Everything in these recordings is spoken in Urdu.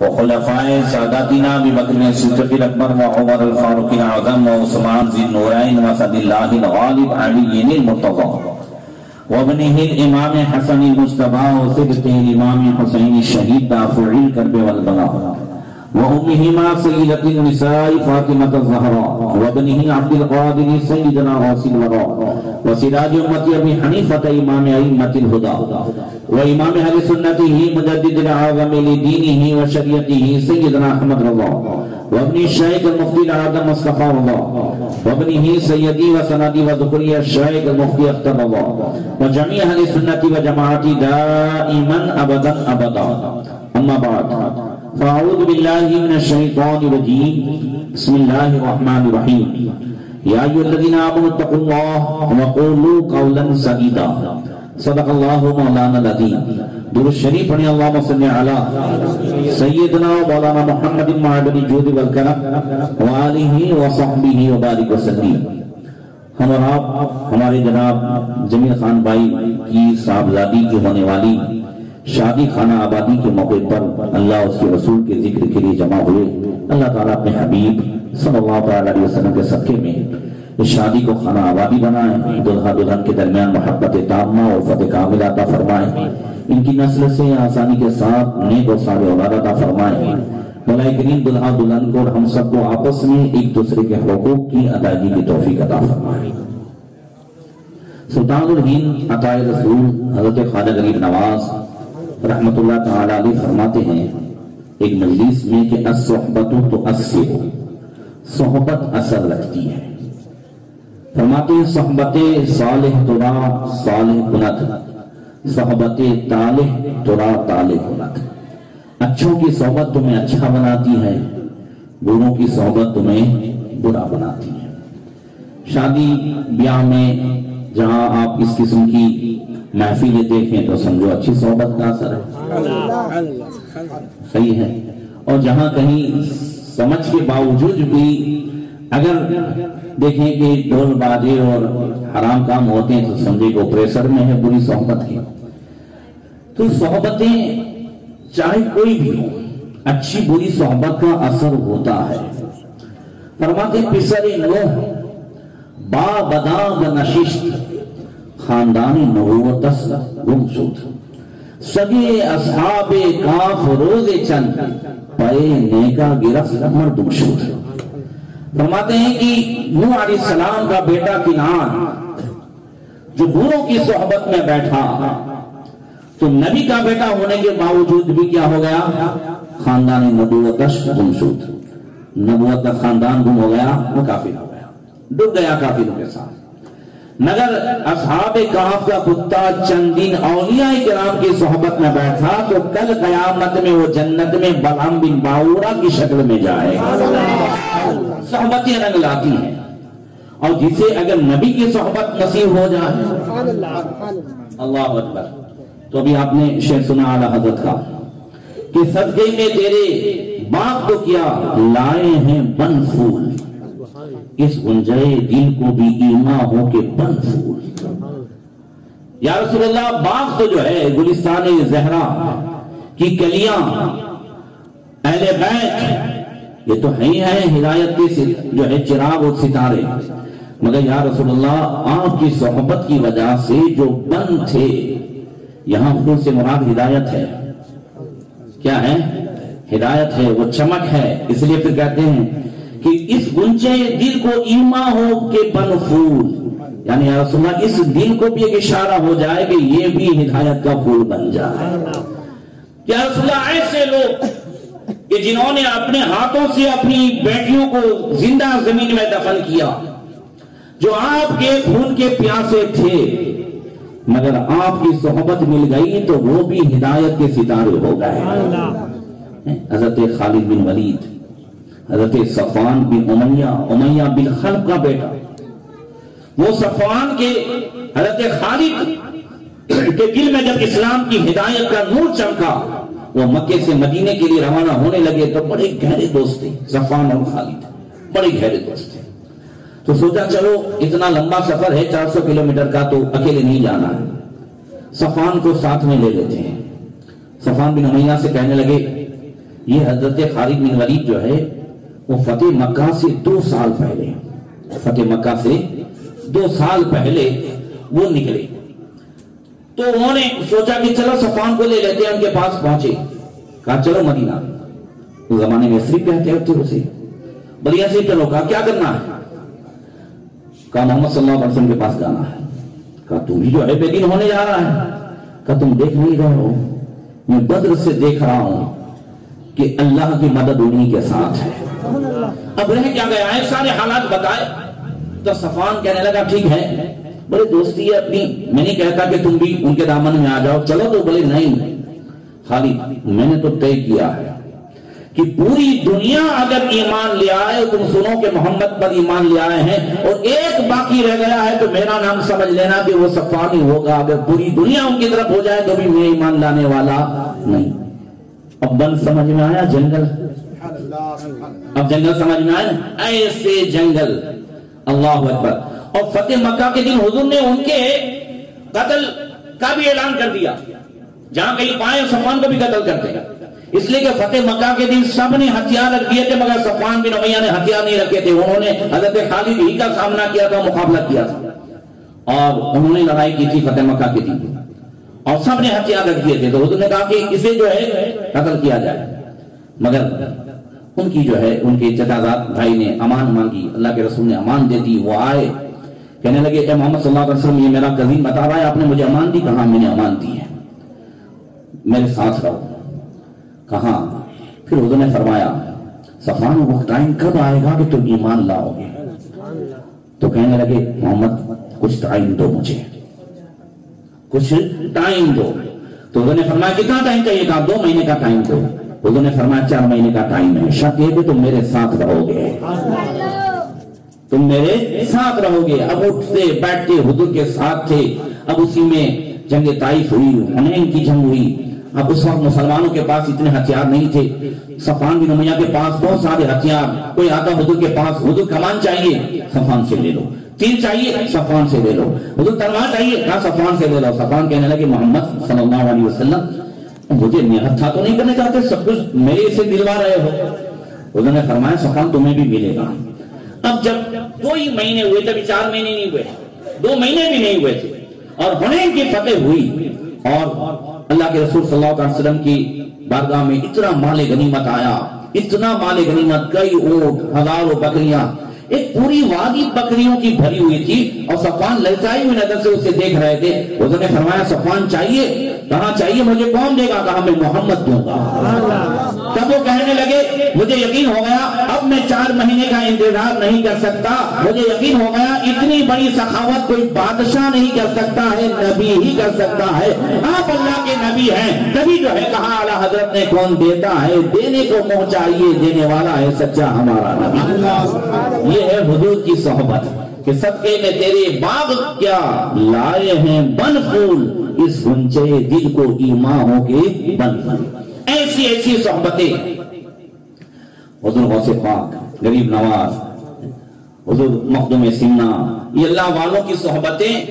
وخلفائے ساداتنا ابی بکر صدیق الاکبر وعمر الفاروق الاعظم وعثمان ذی النورین واسد اللہ الغالب علی المرتضی وابنہ الامام حسن المجتبی وصبتہ الامام حسین الشہید دافع الکرب والبلاء وأمهما سيدة النساء فاطمة الزهراء وابنه عبد القادر سيدنا غوث الورى وسراج أمة أبي حنيفة إمام أئمة الهدى وإمام أهل سنته مجدد الأعظم لدينه وشريعته سيدنا أحمد رضا وابن الشيخ المفتي الأعظم مصطفى رضا وابنه سيدي وسندي وذكري الشيخ المفتي اختر رضا وجميع أهل السنة وجماعتي دائما أبدا أبدا. أما بعد فأعوذ بالله من الشيطان الرجيم بسم الله الرحمن الرحيم يا أيها الذين آمنوا اتقوا الله وقولوا قولا سديدا صدق الله مولانا العظيم. درود شریف پڑھیں اللهم صل على سيدنا مولانا محمد معدن الجود والكرم وآلہ وصحبہ وبارک وسلم. ہم اور آپ ہمارے جناب جمیل خان بھائی کی صاحبزادی کی ہونے والی شادی خانہ آبادی کے موقع پر اللہ اس کے رسول کے ذکر کے لیے جمع ہوئے. اللہ تعالیٰ اپنے حبیب صلی اللہ علیہ وسلم کے صدقے میں اس شادی کو خانہ آبادی بنائے, دلہا دلہن کے درمیان محبت تامہ اور فتح کامل عطا فرمائے, ان کی نسل سے آسانی کے ساتھ نیک و صالح اولاد عطا فرمائے. مولا کریم دلہا دلہن کو اور ہم سب کو آپس میں ایک دوسرے کے حقوق کی ادائیگی کی توفیق عطا فرمائے. سلطان الہند عطا رسول حضرت خواجہ غریب نواز رحمت اللہ تعالی علیہ فرماتے ہیں ایک مجلس میں کہ الصحبت تؤثر, صحبت اثر رکھتی ہے. فرماتے ہیں صحبت صالح ترا صالح کند, صحبت طالح ترا طالح کند. اچھوں کی صحبت تمہیں اچھا بناتی ہے, بروں کی صحبت تمہیں برا بناتی ہے. شادی بیاہ میں جہاں آپ اس قسم کی محفلیں دیکھیں تو سمجھو اچھی صحبت کا اثر ہے, صحیح ہے. اور جہاں کہیں سمجھ کے باوجود بھی اگر دیکھیں کہ ڈھول بازے اور حرام کام ہوتے ہیں تو سمجھے کہ پریشر میں ہے بری صحبت کی. تو صحبتیں چاہے کوئی بھی ہو, اچھی بری صحبت کا اثر ہوتا ہے. فرماتے پسر نوح با بدا بنششت خاندانی نبوت گم شد, سگے اصحاب کاف روز چند پے نیکا گرفت مردم شد. فرماتے ہیں کہ نوح علیہ السلام کا بیٹا کنعان جو بروں کی صحبت میں بیٹھا تو نبی کا بیٹا ہونے کے باوجود بھی کیا ہو گیا, خاندانی نبوت گم شد. نبوت کا خاندان گم ہو گیا, وہ کافر ہو گیا, ڈوب گیا کافروں کے ساتھ. مگر اصحاب کہف کا کتا چند دن اولیاء کرام کی صحبت میں بیٹھا تو کل قیامت میں وہ جنت میں بلعام بن باورا کی شکل میں جائے گا. صحبتیں رنگ لاتی ہیں, اور جسے اگر نبی کی صحبت نصیب ہو جائے, اللہ اکبر. تو ابھی آپ نے شعر سنا اعلیٰ حضرت کا کہ صدقے میں تیرے باپ کو کیا لائے ہیں بن پھول, اس گنجائے دل کو بھی ایما ہو کے بن پھول. یا رسول اللہ باغ تو جو ہے گلستان زہرا کی کلیاں اہل بیت یہ تو ہی ہیں ہدایت کے جو ہے چراغ اور ستارے, مگر یا رسول اللہ آپ کی صحبت کی وجہ سے جو بن تھے, یہاں پھول سے مراد ہدایت ہے. کیا ہے؟ ہدایت ہے, وہ چمک ہے. اس لیے پھر کہتے ہیں کہ اس گنجے دل کو ایما ہو کے بن پھول, یعنی یا رسول اللہ اس دل کو بھی ایک اشارہ ہو جائے کہ یہ بھی ہدایت کا پھول بن جائے. یا رسول اللہ ایسے لوگ کہ جنہوں نے اپنے ہاتھوں سے اپنی بیٹیوں کو زندہ زمین میں دفن کیا, جو آپ کے خون کے پیاسے تھے, مگر آپ کی صحبت مل گئی تو وہ بھی ہدایت کے ستارے ہو گئے. حضرت خالد بن ولید, حضرت صفوان بن امیہ بن خلف کا بیٹا, وہ صفوان کے حضرت خالد کے دل میں جب اسلام کی ہدایت کا نور چمکا, وہ مکے سے مدینے کے لیے روانہ ہونے لگے تو بڑے گہرے دوست تھے صفوان اور خالد, بڑے گہرے دوست تھے. تو سوچا چلو اتنا لمبا سفر ہے 400 کلومیٹر کا, تو اکیلے نہیں جانا ہے, صفوان کو ساتھ میں لے لیتے ہیں. صفوان بن امیہ سے کہنے لگے یہ حضرت خالد بن ولید جو ہے وہ فتح مکہ سے 2 سال پہلے، فتح مکہ سے 2 سال پہلے وہ نکلے، تو انہوں نے سوچا کہ چلو صفوان کو لے لیتے ہیں، ان کے پاس پہنچے، کہا چلو مدینہ، اس زمانے میں صرف کہتے ہوتے اسے بڑھیا سے چلو، کہا کیا کرنا ہے؟ کہا محمد صلی اللہ علیہ وسلم کے پاس جانا ہے۔ کہا تم بھی جو ہے بے دین ہونے جا رہا ہے؟ کہا تم دیکھ نہیں رہے ہو، میں بدر سے دیکھ رہا ہوں کہ اللہ کی مدد انہی کے ساتھ ہے۔ اب رہ کیا گیا ہے، سارے حالات بتائے تو صفوان کہنے لگا ٹھیک ہے، بڑے دوستی ہے اپنی، میں نہیں کہتا کہ تم بھی ان کے دامن میں آ جاؤ، چلو، تو بولے نہیں خالد، میں نے تو طے کیا ہے کہ پوری دنیا اگر ایمان لے آئے، تم سنو کہ محمد پر ایمان لے آئے ہیں اور ایک باقی رہ گیا ہے، تو میرا نام سمجھ لینا کہ وہ صفوان ہی ہوگا، اگر پوری دنیا ان کی طرف ہو جائے تو بھی میں ایمان لانے والا نہیں۔ اب بند سمجھ میں آیا جنگل، اب جنگل سمجھ میں آیا، ایسے جنگل، اللہ اکبر۔ اور فتح مکہ کے دن حضور نے ان کے قتل کا بھی اعلان کر دیا، جہاں کہیں پائے صفوان کو بھی قتل کرتے ہیں، اس لیے کہ فتح مکہ کے دن سب نے ہتھیار رکھ دیے تھے مگر صفوان بن امیہ نے ہتھیار نہیں رکھے تھے، انہوں نے حضرت خالد ہی کا سامنا کیا تھا، مقابلہ کیا تھا، اور انہوں نے لڑائی کی تھی فتح مکہ کے دن، اور سب نے ہتھیار رکھ دیے تھے، تو حضور نے کہا کہ اسے جو ہے قتل کیا جائے، مگر ان کی جو ہے ان کے چچازاد بھائی نے امان مانگی، اللہ کے رسول نے امان دے دی، وہ آئے کہنے لگے اے محمد صلی اللہ علیہ وسلم، یہ میرا کزین بتا رہا ہے آپ نے مجھے امان دی؟ کہاں میں نے امان دی ہے، میرے ساتھ رہو۔ کہاں؟ پھر حضور نے فرمایا صفوان وہ ٹائم کب آئے گا کہ تم ایمان لاؤ گے؟ تو کہنے لگے محمد کچھ ٹائم دو مجھے، کچھ ٹائم دو۔ تو حضور نے فرمایا کتنا ٹائم چاہیے؟ کہا 2 مہینے کا ٹائم دو۔ حضور نے فرمایا 4 مہینے کا ٹائم ہے، شرط یہ کہ تم میرے ساتھ رہو گے، تم میرے ساتھ رہو گے۔ اب اٹھتے بیٹھتے حضور کے ساتھ تھے، اب اسی میں جنگ طائف ہوئی، حنین کی جنگ ہوئی۔ اب اس وقت مسلمانوں کے پاس اتنے ہتھیار نہیں تھے، صفوان بن امیہ کے پاس بہت سارے ہتھیار، کوئی آتا حضور کے پاس، حضور کمان چاہیے، صفوان سے لے لو، تیر چاہیے، صفوان سے لے لو، حضور تلوار چاہیے، کہا صفوان سے لے لو۔ صفوان کہنے لگے محمد صلی اللہ علیہ وسلم مجھے نہتھا تو نہیں کرنے چاہتے، سب کچھ میرے سے دلوا رہے ہو؟ حضور نے فرمایا صفوان تمہیں بھی ملے گا۔ اب جب 2 ہی مہینے ہوئے تھے، 4 مہینے نہیں ہوئے، 2 مہینے بھی نہیں ہوئے تھے، اور حنین کی فتح ہوئی، اور اللہ کے رسول صلی اللہ علیہ وسلم کی بارگاہ میں اتنا مال غنیمت آیا، اتنا مال غنیمت، کئی اونٹ، ہزاروں بکریاں، ایک پوری وادی بکریوں کی بھری ہوئی تھی، اور صفوان للچائی ہوئی نظر سے اسے دیکھ رہے تھے۔ حضور نے فرمایا صفوان چاہیے؟ کہاں چاہیے، مجھے کون دے گا؟ کہا میں محمد دوں گا۔ تب وہ کہنے لگے مجھے یقین ہو گیا، اب میں 4 مہینے کا انتظار نہیں کر سکتا، مجھے یقین ہو گیا اتنی بڑی سخاوت کوئی بادشاہ نہیں کر سکتا ہے، نبی ہی کر سکتا ہے، آپ اللہ کے نبی ہیں۔ نبی جو ہے کہا اعلیٰ حضرت نے کون دیتا ہے، دینے کو منہ چاہیے، دینے والا ہے سچا ہمارا نبی۔ یہ ہے حضور کی صحبت کہ صدقے میں تیرے باغ کیا لائے ہیں بن پھول، اس گنچے دل کو ایماں ہو کے بن پھول۔ ایسی ایسی صحبتیں حضور غوث پاک، غریب نواز، حضور مخدوم سینا، یہ اللہ والوں کی صحبتیں،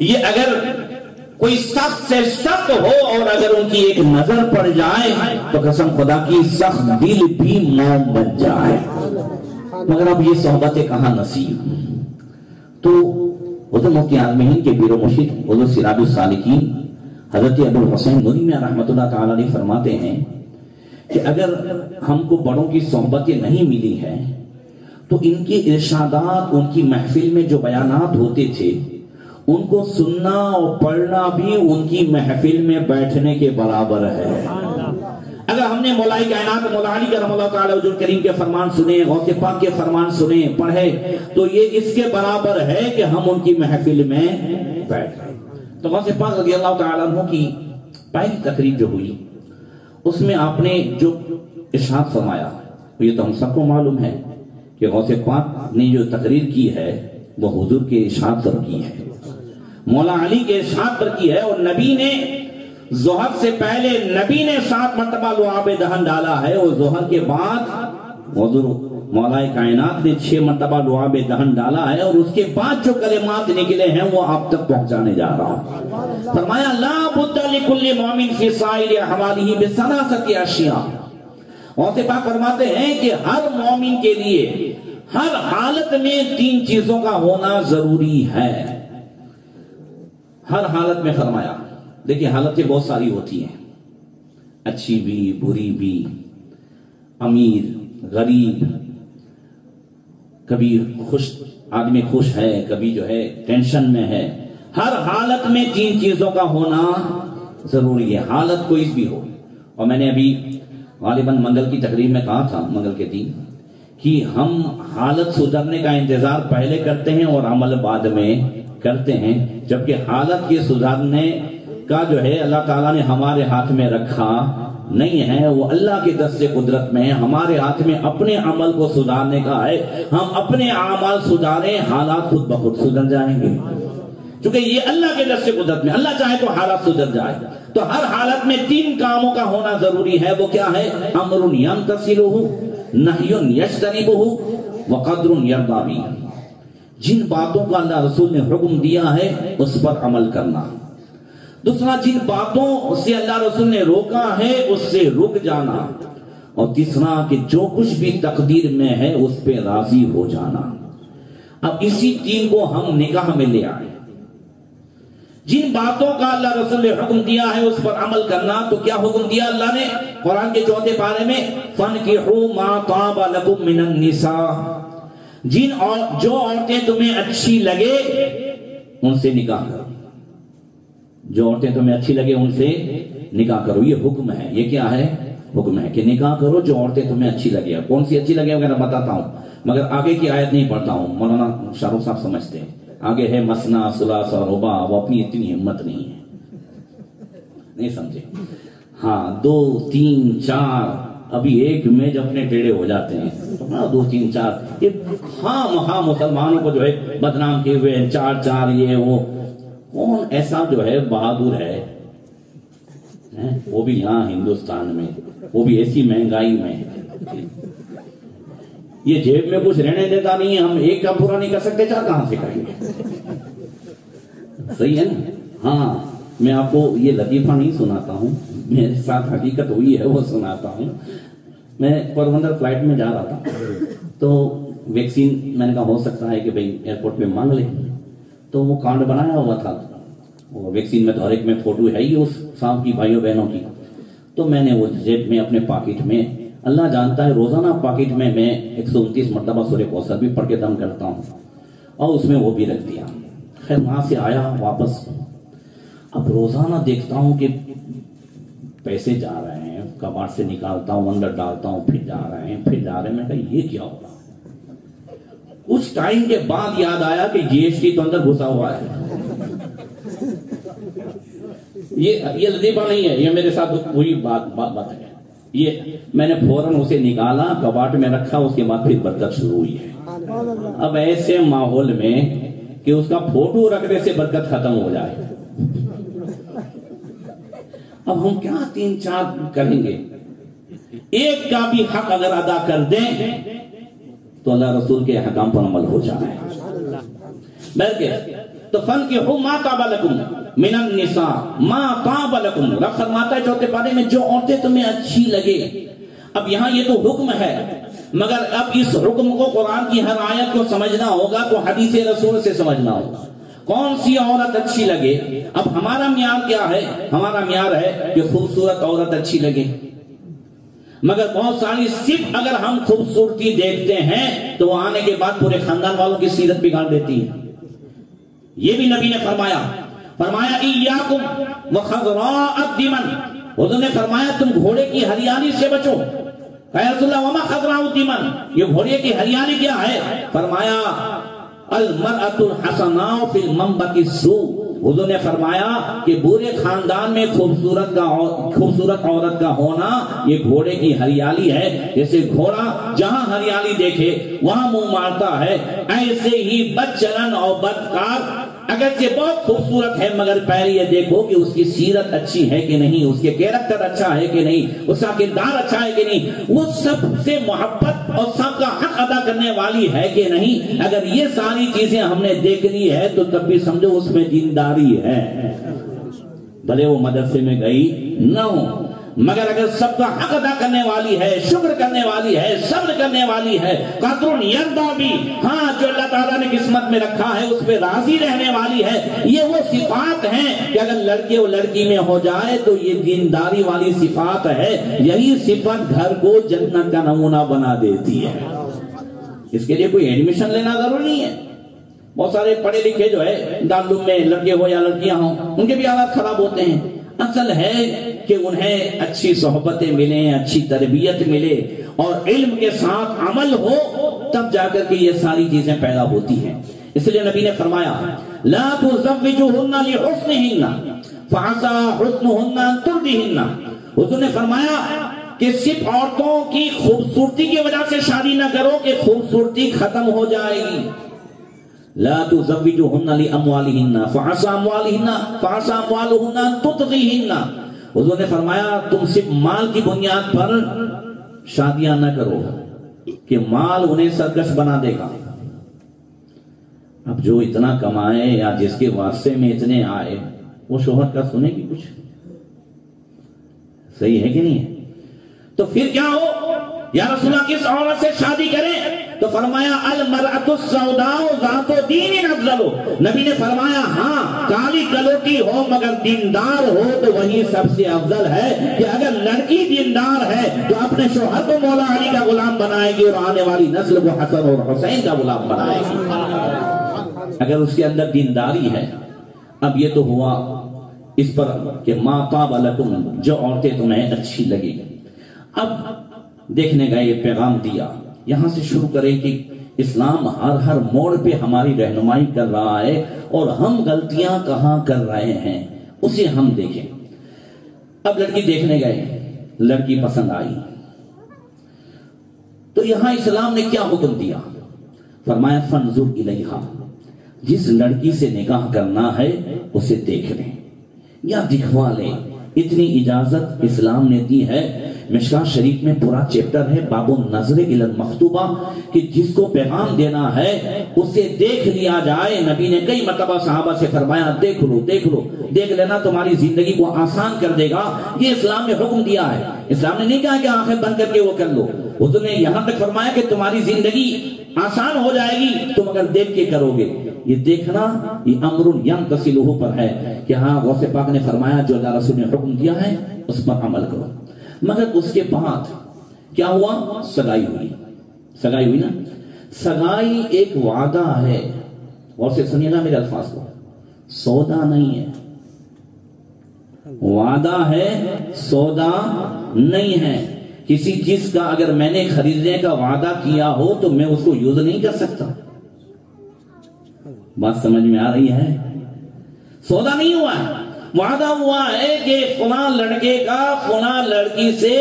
یہ اگر کوئی سخت سے سخت ہو اور اگر ان کی ایک نظر پڑ جائے تو قسم خدا کی سخت دل بھی موم بن جائے۔ مگر اب یہ صحبتیں کہاں نصیب؟ تو حضور مفتی اعظم ہند کے پیر و مرشد حضور سراج السالکین حضرت ابو الحسین نوری میں رحمۃ اللہ تعالی علیہ فرماتے ہیں کہ اگر ہم کو بڑوں کی صحبتیں نہیں ملی ہیں تو ان کے ارشادات، ان کی محفل میں جو بیانات ہوتے تھے ان کو سننا اور پڑھنا بھی ان کی محفل میں بیٹھنے کے برابر ہے۔ اگر ہم نے مولا کائنات مولا علی کرم اللہ تعالی حضور کریم کے فرمان سنے، غوث پاک کے فرمان سنے، پڑھے، تو یہ اس کے برابر ہے کہ ہم ان کی محفل میں بیٹھ گئے۔ تو غوث پاک رضی اللہ تعالی عنہ کی پہلی تقریر جو ہوئی اس میں آپ نے جو ارشاد فرمایا، یہ تو ہم سب کو معلوم ہے کہ غوث پاک نے جو تقریر کی ہے وہ حضور کے ارشاد پر کی ہے، مولا علی کے ارشاد پر کی ہے، اور نبی نے ظہر سے پہلے نبی نے 7 مرتبہ لعاب دہن ڈالا ہے، اور ظہر کے بعد حضور مولا کائنات نے 6 مرتبہ لعاب دہن ڈالا ہے، اور اس کے بعد جو کلمات نکلے ہیں وہ آپ تک پہنچانے جا رہا ہوں۔ فرمایا لا بد لکل مومن فی سائر احوالہ بثلاثۃ اشیاء، غوث پاک فرماتے ہیں کہ ہر مومن کے لیے ہر حالت میں 3 چیزوں کا ہونا ضروری ہے. ہر حالت میں فرمایا. دیکھیں حالتیں بہت ساری ہوتی ہیں، اچھی بھی بری بھی، امیر غریب، کبھی خوش آدمی خوش ہے، کبھی جو ہے ٹینشن میں ہے. ہر حالت میں 3 چیزوں کا ہونا ضروری ہے، حالت کوئی بھی ہو. اور میں نے ابھی غالباً منگل کی تقریب میں کہا تھا، منگل کے دن، کہ ہم حالت سدھرنے کا انتظار پہلے کرتے ہیں اور عمل بعد میں کرتے ہیں، جبکہ حالت کے سدھرنے کا جو ہے اللہ تعالیٰ نے ہمارے ہاتھ میں رکھا نہیں ہے، وہ اللہ کے دست قدرت میں ہے. ہمارے ہاتھ میں اپنے عمل کو سدھارنے کا ہے. ہم اپنے اعمال سدھاریں، حالات خود بخود سدھر جائیں گے، کیونکہ یہ اللہ کے دست قدرت میں. اللہ چاہے تو حالات سدھر جائے. تو ہر حالت میں 3 کاموں کا ہونا ضروری ہے. وہ کیا ہے؟ امر یمتثلہ، نہی یجتنبہ، وقدر یرضی بہ. جن باتوں کا اللہ رسول نے حکم دیا ہے اس پر عمل کرنا. دوسرا، جن باتوں سے اللہ رسول نے روکا ہے اس سے رک جانا. اور تیسرا کہ جو کچھ بھی تقدیر میں ہے اس پہ راضی ہو جانا. اب اسی 3 کو ہم نکاح میں لے آئے. جن باتوں کا اللہ رسول نے حکم دیا ہے اس پر عمل کرنا. تو کیا حکم دیا اللہ نے قرآن کے 4 پارے میں؟ فَانْكِحُوا مَا طَابَ لَكُم مِّنَ النِّسَاءِ، جو عورتیں تمہیں اچھی لگے ان سے نکاح کرو. جو عورتیں تمہیں اچھی لگے ان سے نکاح کرو. یہ حکم ہے. یہ کیا ہے؟ حکم ہے کہ نکاح کرو جو عورتیں تمہیں اچھی لگے. کون سی اچھی لگے وغیرہ بتاتا ہوں، مگر آگے کی آیت نہیں پڑھتا ہوں. مولانا شاہ رخ صاحب سمجھتے ہیں. آگے ہے مسنا ثلاث اور رباع. وہ اپنی اتنی ہمت نہیں ہے، نہیں سمجھے. ہاں 2 3 4 ابھی ایک میں جب اپنے ٹیڑے ہو جاتے ہیں. 2 3 4 یہ ہاں مسلمانوں کو جو ہے بدنام کیے ہوئے 4 4 یہ وہ. کون ایسا جو ہے بہادر ہے، وہ بھی یہاں ہندوستان میں، وہ بھی ایسی مہنگائی میں. یہ جیب میں کچھ رہنے دیتا نہیں ہے. ہم ایک کا پورا نہیں کر سکتے، 4 کہاں سے کریں گے؟ صحیح ہے نا؟ ہاں میں آپ کو یہ لطیفہ نہیں سناتا ہوں، میرے ساتھ حقیقت ہوئی ہے وہ سناتا ہوں. میں پروندر فلائٹ میں جا رہا تھا تو ویکسین میں نے کہا ہو سکتا ہے کہ بھئی ایئرپورٹ میں مانگ لیں. تو وہ کارڈ بنایا ہوا تھا، وہ ویکسین میں تو ہر ایک میں فوٹو ہے ہی اس صاحب کی بھائیوں بہنوں کی. تو میں نے وہ جیب میں اپنے پاکٹ میں، اللہ جانتا ہے روزانہ پاکٹ میں 129 مرتبہ سورہ کوثر بھی پڑھ کے دم کرتا ہوں، اور اس میں وہ بھی رکھ دیا. خیر وہاں سے آیا واپس. اب روزانہ دیکھتا ہوں کہ پیسے جا رہے ہیں، کباڑ سے نکالتا ہوں، اندر ڈالتا ہوں، پھر جا رہے ہیں پھر جا رہے ہیں. میں کہا یہ کیا ہوگا؟ کچھ ٹائم کے بعد یاد آیا کہ GST تو اندر گھسا ہوا ہے. یہ لطیفہ نہیں ہے، یہ میرے ساتھ وہی بات ہے. یہ میں نے فوراً اسے نکالا، کباٹ میں رکھا، اس کے بعد پھر برکت شروع ہوئی ہے. اب ایسے ماحول میں کہ اس کا فوٹو رکھنے سے برکت ختم ہو جائے. اب ہم کیا 3 4 کریں گے؟ ایک کا بھی حق اگر ادا کر دیں تو اللہ رسول کے حکام پر عمل ہو جائے. بلکہ تو فَانْكِحُوا مَا طَابَ لَكُم مِّنَ النِّسَاءِ مَا طَابَ لَكُم. رب فرماتا ہے 4 پارے میں جو عورتیں تمہیں اچھی لگے. اب یہاں یہ تو حکم ہے، مگر اب اس حکم کو قرآن کی ہر آیت کو سمجھنا ہوگا تو حدیث رسول سے سمجھنا ہوگا. کون سی عورت اچھی لگے؟ اب ہمارا معیار کیا ہے؟ ہمارا معیار ہے کہ خوبصورت عورت اچھی لگے. مگر بہت ساری صرف اگر ہم خوبصورتی دیکھتے ہیں تو وہ آنے کے بعد پورے خاندان والوں کی سیرت بگاڑ دیتی ہے. یہ بھی نبی نے فرمایا ایاکم وخضراء الدمن. حضور نے فرمایا تم گھوڑے کی ہریالی سے بچو. یا رسول اللہ وما خضراء الدمن، یہ گھوڑے کی ہریالی کیا ہے؟ فرمایا المرأة الحسناء فی المنبت السوء. حضور نے فرمایا کہ برے خاندان میں خوبصورت عورت کا ہونا یہ گھوڑے کی ہریالی ہے. جیسے گھوڑا جہاں ہریالی دیکھے وہاں منہ مارتا ہے، ایسے ہی بد چلن اور بدکار اگرچہ بہت خوبصورت ہے مگر پہلے یہ دیکھو کہ اس کی سیرت اچھی ہے کہ نہیں، اس کے کیریکٹر اچھا ہے کہ نہیں، اس کا کردار اچھا ہے کہ نہیں، وہ سب سے محبت اور سب کا حق ادا کرنے والی ہے کہ نہیں. اگر یہ ساری چیزیں ہم نے دیکھ لی ہے تو تب بھی سمجھو اس میں دینداری ہے، بھلے وہ مدرسے میں گئی نہ ہو. مگر اگر سب کا حق ادا کرنے والی ہے، شکر کرنے والی ہے، صبر کرنے والی ہے، قادر یرضا بھی، ہاں جو اللہ تعالیٰ نے قسمت میں رکھا ہے اس پہ راضی رہنے والی ہے، یہ وہ صفات ہیں کہ اگر لڑکے اور لڑکی میں ہو جائے تو یہ دینداری والی صفات ہے، یہی صفت گھر کو جنت کا نمونہ بنا دیتی ہے۔ اس کے لیے کوئی ایڈمیشن لینا ضروری نہیں ہے۔ بہت سارے پڑھے لکھے جو ہے دارالعلوم میں لڑکے ہو یا لڑکیاں ہوں، ان کے بھی حالات خراب ہوتے ہیں۔ اصل ہے کہ انہیں اچھی صحبتیں ملیں، اچھی تربیت ملے اور علم کے ساتھ عمل ہو، تب جا کر کے یہ ساری چیزیں پیدا ہوتی ہیں۔ اس لیے نبی نے فرمایا لا تزوجوهن لحسنهن فعسى حسنهن ان ترضيهن۔ حضور نے فرمایا کہ صرف عورتوں کی خوبصورتی کی وجہ سے شادی نہ کرو کہ خوبصورتی ختم ہو جائے گی۔ لا تزوجوهن لاموالهن فعسى اموالهن ان تطغيهن۔ حضور نے فرمایا تم صرف مال کی بنیاد پر شادیاں نہ کرو کہ مال انہیں سرکش بنا دے گا۔ اب جو اتنا کمائے یا جس کے واسطے میں اتنے آئے وہ شوہر کا سنے گی کچھ؟ صحیح ہے کہ نہیں ہے؟ تو پھر کیا ہو یا رسول اللہ کس عورت سے شادی کریں؟ تو فرمایا المرأة السوداء ذات دین افضل۔ نبی نے فرمایا ہاں کالی کلوٹی ہو مگر دیندار ہو تو وہی سب سے افضل ہے، کہ اگر لڑکی دیندار ہے تو اپنے شوہر کو مولا علی کا غلام بنائے گی اور آنے والی نسل کو حسن اور حسین کا غلام بنائے گی اگر اس کے اندر دینداری ہے۔ اب یہ تو ہوا اس پر کہ ما طاب لکم، جو عورتیں تمہیں اچھی لگی۔ اب دیکھنے کا یہ پیغام دیا، یہاں سے شروع کریں کہ اسلام ہر موڑ پہ ہماری رہنمائی کر رہا ہے اور ہم غلطیاں کہاں کر رہے ہیں اسے ہم دیکھیں۔ اب لڑکی دیکھنے گئے، لڑکی پسند آئی تو یہاں اسلام نے کیا حکم دیا؟ فرمایا فانظر الیہا، جس لڑکی سے نکاح کرنا ہے اسے دیکھ لیں یا دکھوا لیں، اتنی اجازت اسلام نے دی ہے۔ مشکاۃ شریف میں پورا چیپٹر ہے باب النظر الی المخطوبہ، کہ جس کو پیغام دینا ہے اسے دیکھ لیا جائے۔ نبی نے کئی مرتبہ صحابہ سے فرمایا دیکھ لو دیکھ لینا تمہاری زندگی کو آسان کر دے گا۔ یہ اسلام نے حکم دیا ہے، اسلام نے نہیں کہا کہ آنکھیں بند کر کے وہ کر لو، حضور نے یہاں تک فرمایا کہ تمہاری زندگی آسان ہو جائے گی تم اگر دیکھ کے کرو گے۔ یہ دیکھنا یہ امر ینتصلہ پر ہے کہ ہاں غوث پاک نے فرمایا جو اللہ رسول نے حکم دیا ہے اس پر عمل کرو۔ مگر اس کے بعد کیا ہوا؟ سگائی ہوئی نا۔ سگائی ایک وعدہ ہے، اور سے سنیے گا میرے الفاظ کو، سودا نہیں ہے، وعدہ ہے سودا نہیں ہے۔ کسی چیز کا اگر میں نے خریدنے کا وعدہ کیا ہو تو میں اس کو یوز نہیں کر سکتا۔ بات سمجھ میں آ رہی ہے؟ سودا نہیں ہوا ہے، وعدہ ہوا ہے کہ فلاں لڑکے کا فلاں لڑکی سے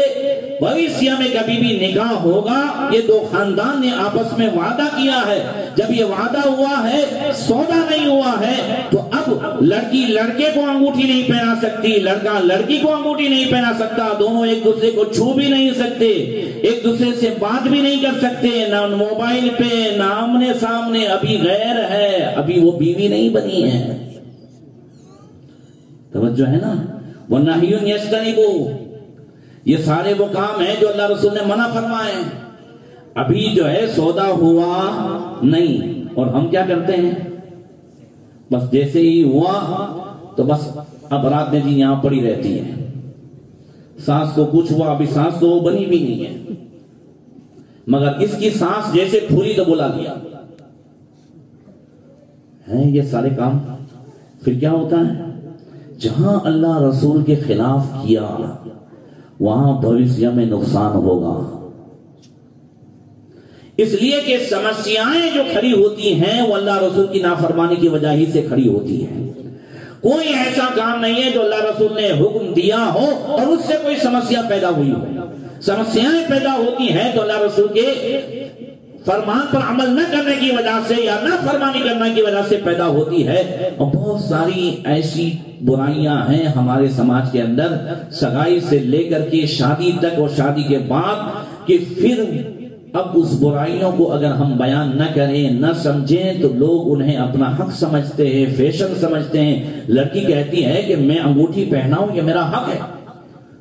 بھویشیہ میں کبھی بھی نکاح ہوگا، یہ دو خاندان نے آپس میں وعدہ کیا ہے۔ جب یہ وعدہ ہوا ہے، سودا نہیں ہوا ہے، تو اب لڑکی لڑکے کو انگوٹھی نہیں پہنا سکتی، لڑکا لڑکی کو انگوٹھی نہیں پہنا سکتا، دونوں ایک دوسرے کو چھو بھی نہیں سکتے، ایک دوسرے سے بات بھی نہیں کر سکتے، نہ موبائل پہ نہ آمنے سامنے۔ ابھی غیر ہے، ابھی وہ بیوی نہیں بنی ہے۔ توجہ ہے نا؟ وَالنَّهْيٌ يَجْتَنِبُ، یہ سارے وہ کام ہیں جو اللہ رسول نے منع فرمائے ہیں۔ ابھی جو ہے سودا ہوا نہیں، اور ہم کیا کرتے ہیں؟ بس جیسے ہی ہوا تو بس اب رات میں جی یہاں پڑی رہتی ہے، سانس کو کچھ ہوا، ابھی سانس تو بنی بھی نہیں ہے، مگر اس کی سانس جیسے پھولی تو بلا لیا ہے۔ یہ سارے کام پھر کیا ہوتا ہے؟ جہاں اللہ رسول کے خلاف کیا وہاں بھویشیہ میں نقصان ہوگا۔ اس لیے کہ سمسیائیں جو کھڑی ہوتی ہیں وہ اللہ رسول کی نافرمانی کی وجہ ہی سے کھڑی ہوتی ہیں۔ کوئی ایسا کام نہیں ہے جو اللہ رسول نے حکم دیا ہو اور اس سے کوئی سمسیا پیدا ہوئی ہو۔ سمسیائیں پیدا ہوتی ہیں تو اللہ رسول کے فرمان پر عمل نہ کرنے کی وجہ سے یا نہ فرمانی کرنے کی وجہ سے پیدا ہوتی ہے۔ اور بہت ساری ایسی برائیاں ہیں ہمارے سماج کے اندر، سگائی سے لے کر کے شادی تک اور شادی کے بعد، کہ پھر اب اس برائیوں کو اگر ہم بیان نہ کریں نہ سمجھیں تو لوگ انہیں اپنا حق سمجھتے ہیں، فیشن سمجھتے ہیں۔ لڑکی کہتی ہے کہ میں انگوٹھی پہناؤں یہ میرا حق ہے،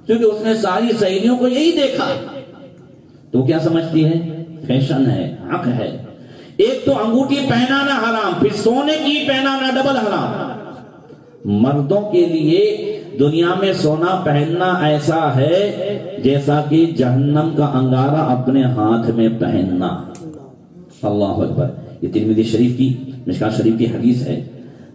کیونکہ اس نے ساری سہیلیوں کو یہی دیکھا. تو کیا سمجھتی ہے؟ فیشن ہے، حق ہے. ایک تو انگوٹھی پہنانا حرام، پھر سونے کی پہنانا ڈبل حرام. مردوں کے لیے دنیا میں سونا پہننا ایسا ہے جیسا کہ جہنم کا انگارہ اپنے ہاتھ میں پہننا. اللہ اکبر. یہ ترمذی شریف کی مشکاۃ شریف کی حدیث ہے.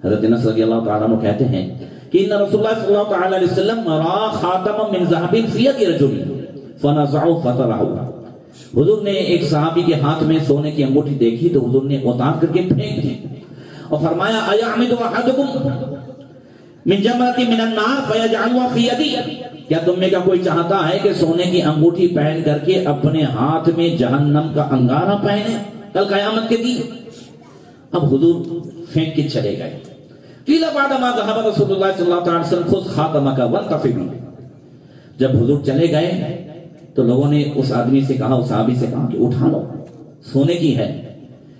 حضرت انس رضی اللہ تعالیٰ عنہ کہتے ہیں کہ ان رسول اللہ صلی اللہ تعالیٰ علیہ وسلم را خاتما من ذهب فی ید رجل فنزعه فطرحه. حضور نے ایک صحابی کے ہاتھ میں سونے کی انگوٹھی دیکھی تو حضور نے اتار کر کے پھینک دی اور فرمایا ایعمد احدکم من جمرۃ من النار فیجعلها فی یدی. کیا تم میں کا کوئی چاہتا ہے کہ سونے کی انگوٹھی پہن کر کے اپنے ہاتھ میں جہنم کا انگارہ پہنے کل قیامت کے دن؟ اب حضور پھینک کے چلے گئے. قیل بعد ما ذهب رسول اللہ صلی اللہ علیہ وسلم خذ خاتمک وانتفض. جب حضور چلے گئے تو لوگوں نے اس آدمی سے کہا، اس صحابی سے کہا کہ اٹھا لو، سونے کی ہے،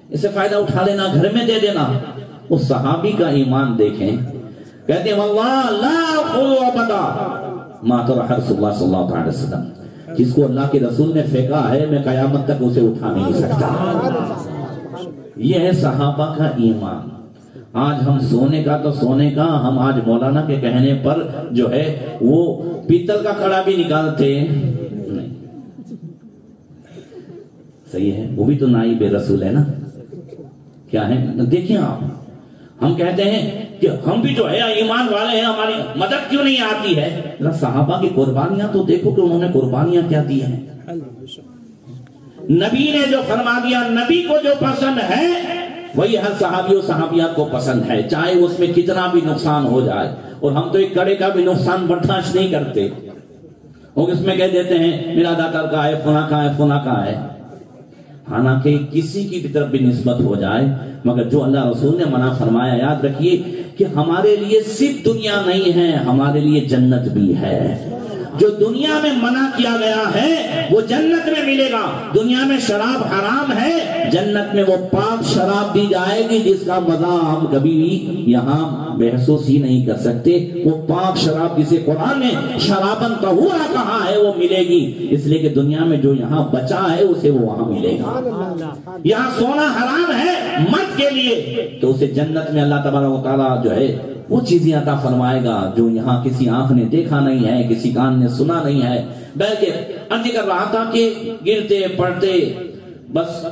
اسے فائدہ اٹھا لینا، گھر میں دے دینا. اس صحابی کا ایمان دیکھیں، کہتے ہیں واللہ لا خذ ابدا ما طرح رسول اللہ صلی اللہ علیہ وسلم. جس کو اللہ کے رسول نے پھینکا ہے میں قیامت تک اسے اٹھا نہیں سکتا. یہ ہے صحابہ کا ایمان. آج ہم سونے کا تو سونے کا، ہم آج مولانا کے کہنے پر جو ہے وہ پیتل کا کڑا بھی نکالتے نہیں. صحیح ہے، وہ بھی تو نائب رسول ہے نا. کیا ہے؟ دیکھیں آپ، ہم کہتے ہیں کہ ہم بھی جو ہے ایمان والے ہیں، ہماری مدد کیوں نہیں آتی ہے؟ صحابہ کی قربانیاں تو دیکھو کہ انہوں نے قربانیاں کیا دی ہیں. نبی نے جو فرما دیا، نبی کو جو پسند ہے وہی ہر صحابی و صحابیات کو پسند ہے، چاہے اس میں کتنا بھی نقصان ہو جائے. اور ہم تو ایک کڑے کا بھی نقصان برداشت نہیں کرتے. اور اس میں کہہ دیتے ہیں میرا داتا کا ہے، فنا کا ہے، فنا کا ہے. حالانکہ کسی کی بھی طرف بھی نسبت ہو جائے، مگر جو اللہ رسول نے منع فرمایا، یاد رکھیے کہ ہمارے لیے صرف دنیا نہیں ہے، ہمارے لیے جنت بھی ہے. جو دنیا میں منع کیا گیا ہے وہ جنت میں ملے گا. دنیا میں شراب حرام ہے، جنت میں وہ پاک شراب دی جائے گی جس کا مزہ ہم کبھی بھی یہاں محسوس ہی نہیں کر سکتے. وہ پاک شراب جسے قرآن نے شرابن طہورا کہا ہے وہ ملے گی، اس لیے کہ دنیا میں جو یہاں بچا ہے اسے وہ وہاں ملے گا. یہاں سونا حرام ہے مرد کے لیے، تو اسے جنت میں اللہ تبارک و تعالیٰ جو ہے وہ چیزیں عطا فرمائے گا جو یہاں کسی آنکھ نے دیکھا نہیں ہے، کسی کان نے سنا نہیں ہے. بلکہ عرض کر رہا تھا کہ گرتے پڑتے بس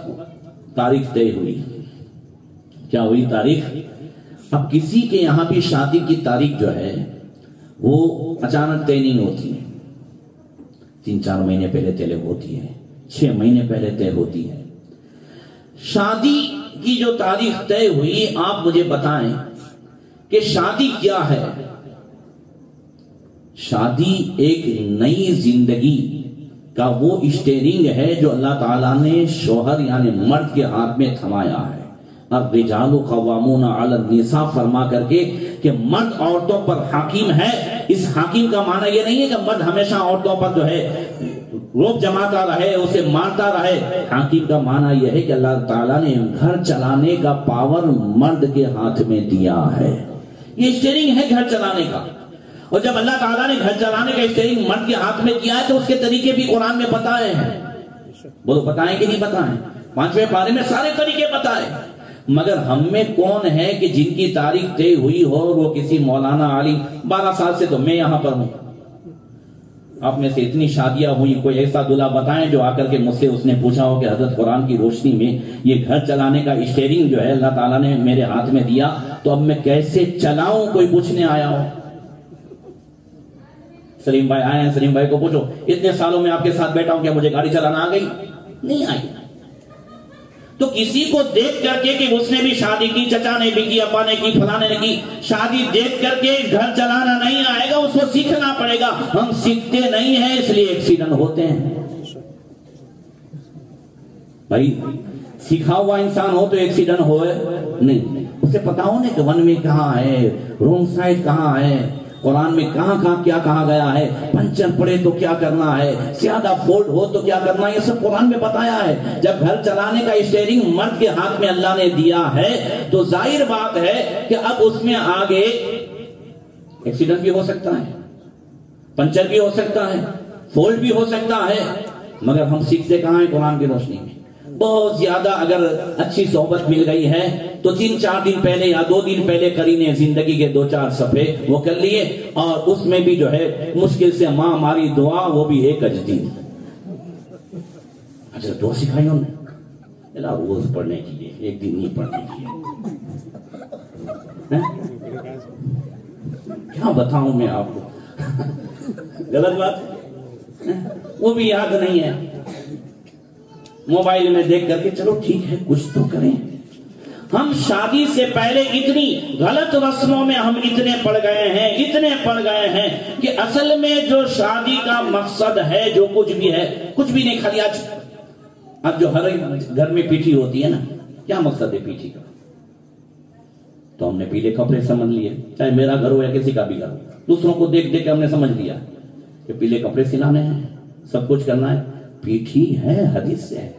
تاریخ طے ہوئی. کیا ہوئی تاریخ؟ اب کسی کے یہاں بھی شادی کی تاریخ جو ہے وہ اچانک طے نہیں ہوتی. 3-4 مہینے پہلے طے ہوتی ہے، 6 مہینے پہلے طے ہوتی ہے. شادی کی جو تاریخ طے ہوئی، آپ مجھے بتائیں کہ شادی کیا ہے؟ شادی ایک نئی زندگی کا وہ اسٹیئرنگ ہے جو اللہ تعالیٰ نے شوہر یعنی مرد کے ہاتھ میں تھمایا ہے. الرجال قوامون علی النساء فرما کر کے کہ مرد عورتوں پر حاکم ہے. اس حاکم کا معنی یہ نہیں ہے کہ مرد ہمیشہ عورتوں پر جو ہے روب جماتا رہے، اسے مارتا رہے. حاکم کا معنی یہ ہے کہ اللہ تعالیٰ نے گھر چلانے کا پاور مرد کے ہاتھ میں دیا ہے. یہ اسٹیئرنگ ہے گھر چلانے کا. اور جب اللہ تعالیٰ نے گھر چلانے کا اسٹیئرنگ مرد کے ہاتھ میں کیا ہے تو اس کے طریقے بھی قرآن میں بتائے ہیں. بولو بتائیں کہ نہیں بتائیں؟ 5ویں پارے میں سارے طریقے بتائے. مگر ہم میں کون ہے کہ جن کی تاریخ طے ہوئی ہو اور وہ کسی مولانا عالم 12 سال سے تو میں یہاں پر ہوں. آپ میں سے اتنی شادیاں ہوئی، کوئی ایسا دلہا بتائیں جو آ کر کے مجھ سے اس نے پوچھا ہو کہ حضرت قرآن کی روشنی میں یہ گھر چلانے کا اسٹیئرنگ جو ہے اللہ تعالیٰ نے میرے ہاتھ میں دیا تو اب میں کیسے چلاؤں، کوئی پوچھنے آیا ہو؟ سلیم بھائی آئے ہیں، سلیم بھائی کو پوچھو اتنے سالوں میں آپ کے ساتھ بیٹھا ہوں کیا مجھے گاڑی چلانا آ گئی؟ نہیں آئی. تو کسی کو دیکھ کر کے کہ اس نے بھی شادی کی، چچا نے بھی کی، ابا نے کی، فلانے نے کی، شادی دیکھ کر کے گھر چلانا نہیں آئے گا، اس کو سیکھنا پڑے گا. ہم سیکھتے نہیں ہیں اس لیے ایکسیڈنٹ ہوتے ہیں. بھائی سیکھا ہوا انسان ہو تو ایکسیڈنٹ ہوئے نہیں. اسے پتا ہونے کہ ون میں کہاں ہے، رونگ سائڈ کہاں ہے، قرآن میں کہاں کہاں کیا کہا گیا ہے، پنچر پڑے تو کیا کرنا ہے، زیادہ فولٹ ہو تو کیا کرنا ہے، یہ سب قرآن میں بتایا ہے. جب گھر چلانے کا اسٹیئرنگ مرد کے ہاتھ میں اللہ نے دیا ہے تو ظاہر بات ہے کہ اب اس میں آگے ایکسیڈنٹ بھی ہو سکتا ہے. پنچر بھی ہو سکتا ہے، فولڈ بھی ہو سکتا ہے، مگر ہم سیکھتے کہاں ہیں؟ قرآن کی روشنی میں۔ بہت زیادہ اگر اچھی صحبت مل گئی ہے تو 3-4 دن پہلے یا 2 دن پہلے قرین زندگی کے 2-4 صفحے وہ کر لیے، اور اس میں بھی جو ہے مشکل سے ماں ہماری دعا، وہ بھی ایک اجدی۔ اچھا دعا سکھائی انہوں نے، روز پڑھنے کی ہے، ایک دن نہیں پڑھنے کی ہے۔ کیا بتاؤں میں آپ کو، غلط بات، وہ بھی یاد نہیں ہے۔ موبائل میں دیکھ کر کے چلو ٹھیک ہے کچھ تو کریں۔ ہم شادی سے پہلے اتنی غلط رسموں میں ہم اتنے پڑ گئے ہیں کہ اصل میں جو شادی کا مقصد ہے، جو کچھ بھی ہے، کچھ بھی نہیں، خالی اب جو ہر گھر میں پیٹھی ہوتی ہے نا، کیا مقصد ہے پیٹھی کا؟ تو ہم نے پیلے کپڑے سمجھ لیے، چاہے میرا گھر ہو یا کسی کا بھی گھر ہو، دوسروں کو دیکھ دیکھ کے ہم نے سمجھ لیا کہ پیلے کپڑے سلانے ہیں، سب کچھ کرنا ہے۔ پیٹھی ہے حدیث سے ہے،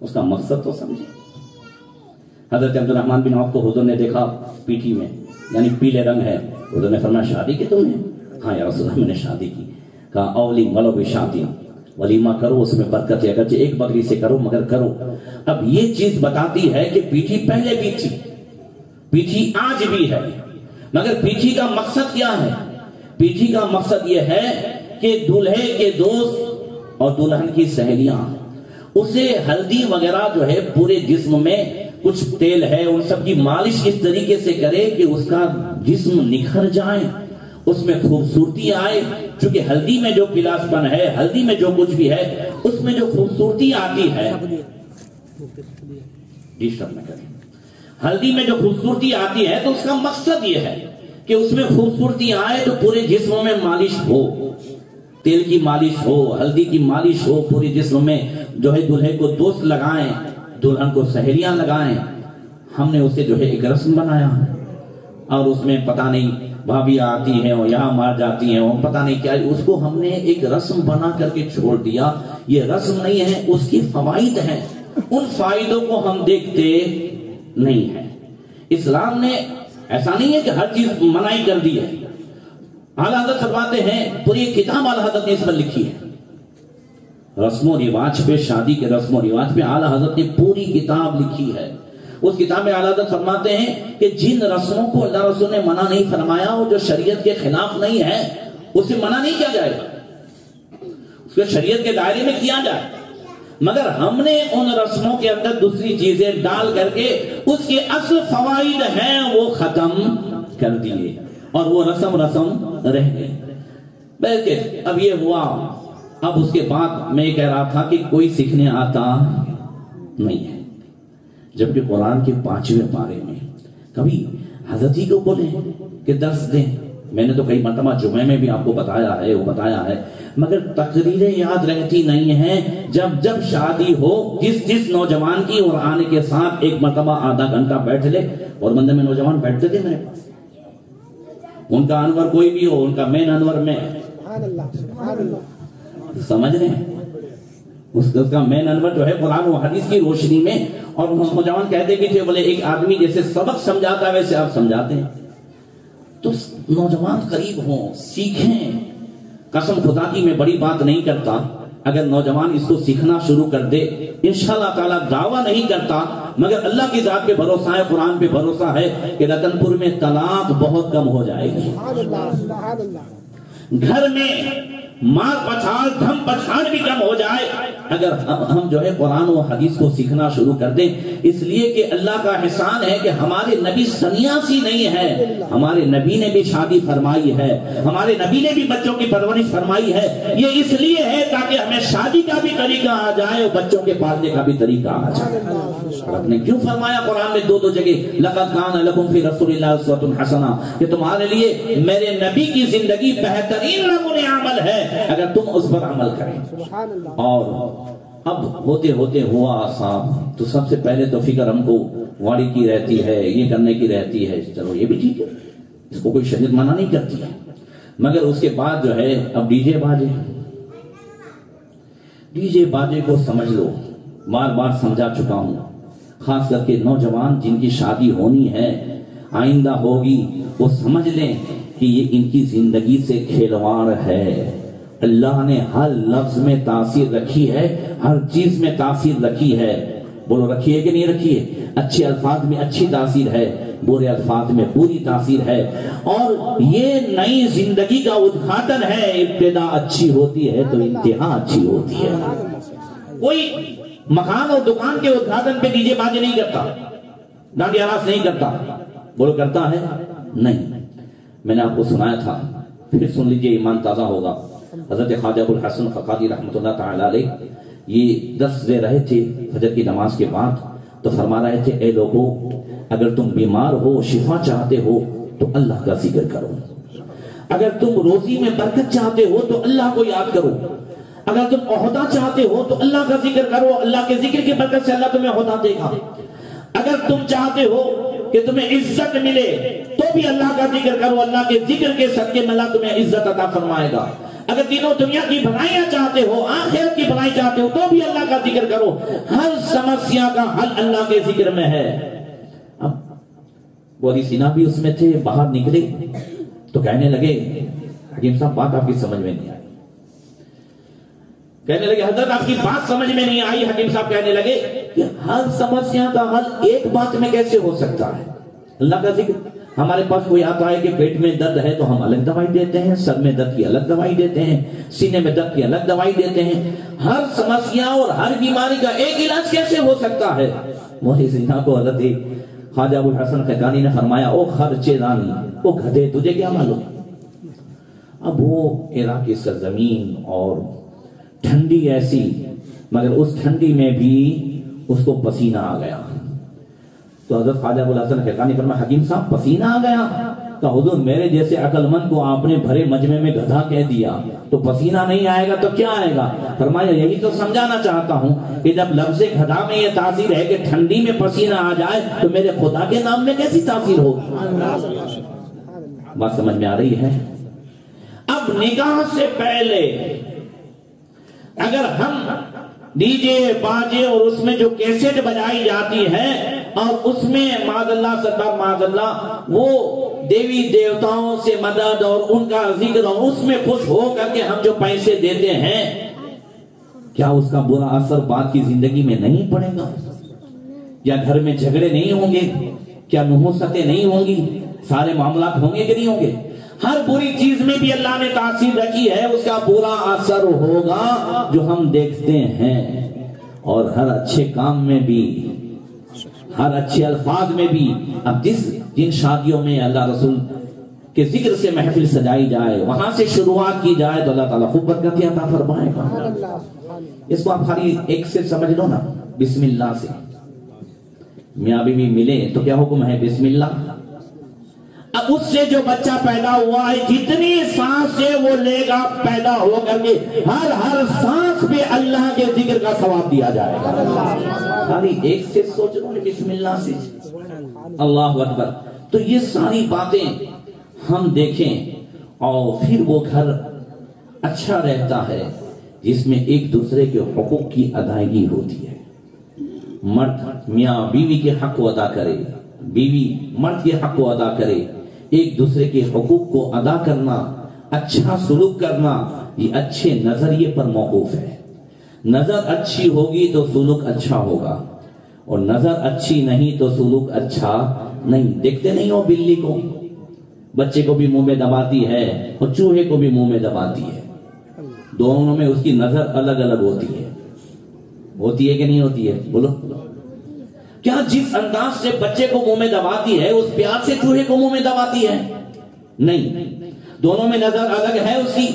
اس کا مقصد تو سمجھے۔ حضرت عبد الرحمن بن عوف کو حضور نے دیکھا پیٹھی میں، یعنی پیلے رنگ ہے، حضور نے فرمایا شادی کی تم نے؟ ہاں یا رسول اللہ میں نے شادی کی۔ کہا اولی ولو بشاتی، ولیمہ کرو، اس میں برکت ہے، اگرچہ ایک بکری سے کرو مگر کرو۔ اب یہ چیز بتاتی ہے کہ پیٹھی پہلے بھی تھی، پیٹھی آج بھی ہے، مگر پیٹھی کا مقصد کیا ہے؟ پیٹھی کا مقصد یہ ہے کہ دولہے کے دوست اور دلہن کی سہیلیاں اسے ہلدی وغیرہ جو ہے پورے جسم میں کچھ تیل ہے ان سب کی مالش اس طریقے سے کرے کہ اس کا جسم نکھر جائے، اس میں خوبصورتی آئے۔ چونکہ ہلدی میں جو پلاس پن ہے، ہلدی میں جو کچھ بھی ہے، اس میں جو خوبصورتی آتی ہے، ڈسٹرب نہ کریں، ہلدی میں جو خوبصورتی آتی ہے تو اس کا مقصد یہ ہے کہ اس میں خوبصورتی آئے تو پورے جسم میں مالش ہو، تیل کی مالش ہو، ہلدی کی مالش ہو، پورے جسم میں جو ہے دلہے کو دوست لگائیں، دلہن کو سہیلیاں لگائیں۔ ہم نے اسے جو ہے ایک رسم بنایا، اور اس میں پتہ نہیں بھابیاں آتی ہیں اور یہاں مار جاتی ہیں اور پتہ نہیں کیا، اس کو ہم نے ایک رسم بنا کر کے چھوڑ دیا۔ یہ رسم نہیں ہے، اس کی فوائد ہیں، ان فائدوں کو ہم دیکھتے نہیں ہیں۔ اسلام نے ایسا نہیں ہے کہ ہر چیز منائی کر دی ہے۔ اعلیٰ حضرت فرماتے ہیں، پوری کتاب اعلیٰ حضرت نے اس پر لکھی ہے، رسم و رواج پہ، شادی کے رسم و رواج پہ اعلیٰ حضرت نے پوری کتاب لکھی ہے۔ اس کتاب میں اعلیٰ حضرت فرماتے ہیں کہ جن رسموں کو اللہ رسول نے منع نہیں فرمایا، وہ جو شریعت کے خلاف نہیں ہے، اسے منع نہیں کیا جائے گا، اس کو شریعت کے دائرے میں کیا جائے، مگر ہم نے ان رسموں کے اندر دوسری چیزیں ڈال کر کے اس کے اصل فوائد ہیں وہ ختم کر دیے، اور وہ رسم رہ گئی۔ بلکہ اب یہ ہوا، اب اس کے بعد میں یہ کہہ رہا تھا کہ کوئی سیکھنے آتا نہیں ہے، جبکہ قرآن کے 5ویں پارے میں کبھی حضرت ہی کو بولے کہ درس دیں، میں نے تو کئی مرتبہ جمعے میں بھی آپ کو بتایا ہے، مگر تقریریں یاد رہتی نہیں ہیں۔ جب شادی ہو جس نوجوان کی، اور آنے کے ساتھ ایک مرتبہ آدھا گھنٹہ بیٹھ لے، اور بندے میں نوجوان بیٹھتے تھے میرے پاس، ان کا انور کوئی بھی ہو، ان کا مین انور میں سمجھ رہے ہیں، اس کا مین انور جو ہے قرآن و حدیث کی روشنی میں، اور نوجوان کہتے بھی تھے، بولے ایک آدمی جیسے سبق سمجھاتا ہے ویسے آپ سمجھاتے ہیں۔ تو نوجوان قریب ہوں، سیکھیں۔ قسم خدا کی میں بڑی بات نہیں کرتا، اگر نوجوان اس کو سیکھنا شروع کر دے، انشاءاللہ تعالیٰ دعویٰ نہیں کرتا، مگر اللہ کی ذات پہ بھروسہ ہے، قرآن پہ بھروسہ ہے کہ رتن پور میں طلاق بہت کم ہو جائے گی، گھر میں مار پچھاڑ دھم پچھاڑ بھی کم ہو جائے اگر ہم جو ہے قرآن و حدیث کو سیکھنا شروع کر دیں۔ اس لیے کہ اللہ کا احسان ہے کہ ہمارے نبی سنیاسی نہیں ہے، ہمارے نبی نے بھی شادی فرمائی ہے، ہمارے نبی نے بھی بچوں کی پرورش فرمائی ہے۔ یہ اس لیے ہے تاکہ ہمیں شادی کا بھی طریقہ آ جائے اور بچوں کے پالنے کا بھی طریقہ آ جائے۔ رب نے کیوں فرمایا قرآن میں 2 جگہ، لَقَدْ كَانَ لَكُمْ فِي رَسُولِ اللَّهِ أُسْوَةٌ حَسَنَةٌ، کہ تمہارے لیے میرے نبی کی زندگی بہترین نمونہ عمل ہے اگر تم اس پر عمل کریں۔ اور اب ہوتے ہوتے ہوا صاحب، تو سب سے پہلے تو فکر ہم کو واڑی کی رہتی ہے، یہ کرنے کی رہتی ہے، چلو یہ بھی ٹھیک ہے، اس کو کوئی شریعت منع نہیں کرتی ہے، مگر اس کے بعد جو ہے اب ڈی جے باجے کو سمجھ لو، بار بار سمجھا چکا ہوں، خاص کر کے نوجوان جن کی شادی ہونی ہے، آئندہ ہوگی، وہ سمجھ لیں کہ یہ ان کی زندگی سے کھلواڑ ہے. اللہ نے ہر لفظ میں تاثیر رکھی ہے، ہر چیز میں تاثیر رکھی ہے. بولو رکھی ہے کہ نہیں رکھی ہے؟ اچھے الفاظ میں اچھی تاثیر ہے، برے الفاظ میں بری تاثیر ہے. اور یہ نئی زندگی کا ادگھاٹن ہے. ابتدا اچھی ہوتی ہے تو انتہا اچھی ہوتی ہے. کوئی مکان اور دکان کے ادگھاٹن پہ ڈیجے بازی نہیں کرتا، ڈانڈیا راس نہیں کرتا. بولو کرتا ہے؟ نہیں. میں نے آپ کو سنایا تھا، پھر سن لیجئے، ایمان تازہ ہوگا. حضرت خواجہ ابو الحسن خقانی رحمۃ اللہ تعالی علیہ یہ درس دے رہے تھے فجر کی نماز کے بعد، تو فرما رہے تھے اے لوگو، اگر تم بیمار ہو، شفا چاہتے ہو تو اللہ کا ذکر کرو. اگر تم روزی میں برکت چاہتے ہو تو اللہ کو یاد کرو. اگر تم عہدہ چاہتے ہو تو اللہ کا ذکر کرو. اللہ کے ذکر کی برکت سے اللہ تمہیں عہدہ دے گا. اگر تم چاہتے ہو کہ تمہیں عزت ملے تو بھی اللہ کا ذکر کرو. اللہ کے ذکر کے صدقے میں اللہ تمہیں عزت عطا فرمائے گا. اگر دینوں دنیا کی بھلائیاں چاہتے ہو، آخرت کی بھلائی چاہتے ہو تو بھی اللہ کا ذکر کرو. ہر سمسیا کا حل اللہ کے ذکر میں ہے. اب بوری سینا بھی اس میں تھے، باہر نکلے تو کہنے لگے حکیم صاحب بات آپ کی سمجھ میں نہیں آئی. کہنے لگے حضرت آپ کی بات سمجھ میں نہیں آئی. حکیم صاحب کہنے لگے کہ ہر سمسیا کا حل ایک بات میں کیسے ہو سکتا ہے؟ اللہ کا ذکر. ہمارے پاس کوئی آتا ہے کہ پیٹ میں درد ہے تو ہم الگ دوائی دیتے ہیں، سر میں درد کی الگ دوائی دیتے ہیں، سینے میں درد کی الگ دوائی دیتے ہیں. ہر سمسیا اور ہر بیماری کا ایک علاج کیسے ہو سکتا ہے؟ مولی زندہ کو حضرت خواجہ ابو الحسن خقانی نے فرمایا او خرچے رانی، او گدھے تجھے کیا معلوم. اب وہ عراق کی سرزمین اور ٹھنڈی ایسی، مگر اس ٹھنڈی میں بھی اس کو پسینہ آ گیا. تو حضرت خواجہ ابو الحسن خقانی فرمایا حکیم صاحب پسینہ آ گیا؟ کہ حضور میرے جیسے عقل مند کو آپ نے بھرے مجمع میں گدھا کہہ دیا تو پسینہ نہیں آئے گا تو کیا آئے گا؟ فرمایا یہی تو سمجھانا چاہتا ہوں کہ جب لفظ گدھا میں یہ تاثیر ہے کہ ٹھنڈی میں پسینہ آ جائے تو میرے خدا کے نام میں کیسی تاثیر ہوگی؟ بات سمجھ میں آ رہی ہے؟ اب نکاح سے پہلے اگر ہم ڈی جے باجے اور اس میں جو کیسٹ بجائی جاتی ہے اور اس میں معاذ اللہ سرکار معاذ اللہ وہ دیوی دیوتاؤں سے مدد اور ان کا ذکر اور اس میں خوش ہو کر کے ہم جو پیسے دیتے ہیں، کیا اس کا برا اثر بعد کی زندگی میں نہیں پڑے گا؟ یا گھر میں جھگڑے نہیں ہوں گے؟ کیا نحوستیں نہیں ہوں گی؟ سارے معاملات ہوں گے کہ نہیں ہوں گے؟ ہر بری چیز میں بھی اللہ نے تاثیر رکھی ہے، اس کا برا اثر ہوگا جو ہم دیکھتے ہیں. اور ہر اچھے کام میں بھی، ہر اچھے الفاظ میں بھی. اب جن شادیوں میں اللہ رسول کے ذکر سے محفل سجائی جائے، وہاں سے شروعات کی جائے تو اللہ تعالیٰ خوب برکت عطا فرمائے گا. اس کو آپ خالی ایک سے سمجھ لو نا، بسم اللہ سے. میاں بیوی ملے تو کیا حکم ہے؟ بسم اللہ. اب اس سے جو بچہ پیدا ہوا ہے جتنی سانس سے وہ لے گا پیدا ہو کر کے ہر سانس پہ اللہ کے ذکر کا ثواب دیا جائے گا. خالی ایک سے سوچ لو بسم اللہ سے. اللہ اکبر. تو یہ ساری باتیں ہم دیکھیں اور پھر وہ گھر اچھا رہتا ہے جس میں ایک دوسرے کے حقوق کی ادائیگی ہوتی ہے. مرد میاں بیوی کے حق کو ادا کرے، بیوی مرد کے حق کو ادا کرے. ایک دوسرے کے حقوق کو ادا کرنا، اچھا سلوک کرنا، یہ اچھے نظریے پر موقوف ہے. نظر اچھی ہوگی تو سلوک اچھا ہوگا، اور نظر اچھی نہیں تو سلوک اچھا نہیں. دیکھتے نہیں ہو بلی کو، بچے کو بھی منہ میں دباتی ہے اور چوہے کو بھی منہ میں دباتی ہے. دونوں میں اس کی نظر الگ الگ ہوتی ہے. ہوتی ہے کہ نہیں ہوتی ہے؟ بولو. کیا جس انداز سے بچے کو منہ میں دباتی ہے اس پیار سے چوہے کو منہ میں دباتی ہے؟ نہیں. دونوں میں نظر الگ ہے اس کی.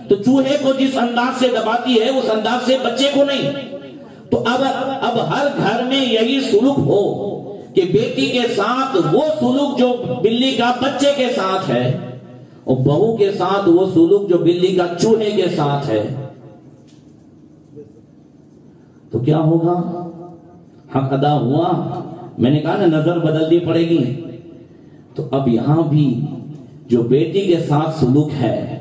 تو چوہے کو جس انداز سے دباتی ہے اس انداز سے بچے کو نہیں. تو اب ہر گھر میں یہی سلوک ہو کہ بیٹی کے ساتھ وہ سلوک جو بلی کا بچے کے ساتھ ہے، اور بہو کے ساتھ وہ سلوک جو بلی کا چوہے کے ساتھ ہے، تو کیا ہوگا؟ حق ادا ہوا. میں نے کہا نا نظر بدلنی پڑے گی. تو اب یہاں بھی جو بیٹی کے ساتھ سلوک ہے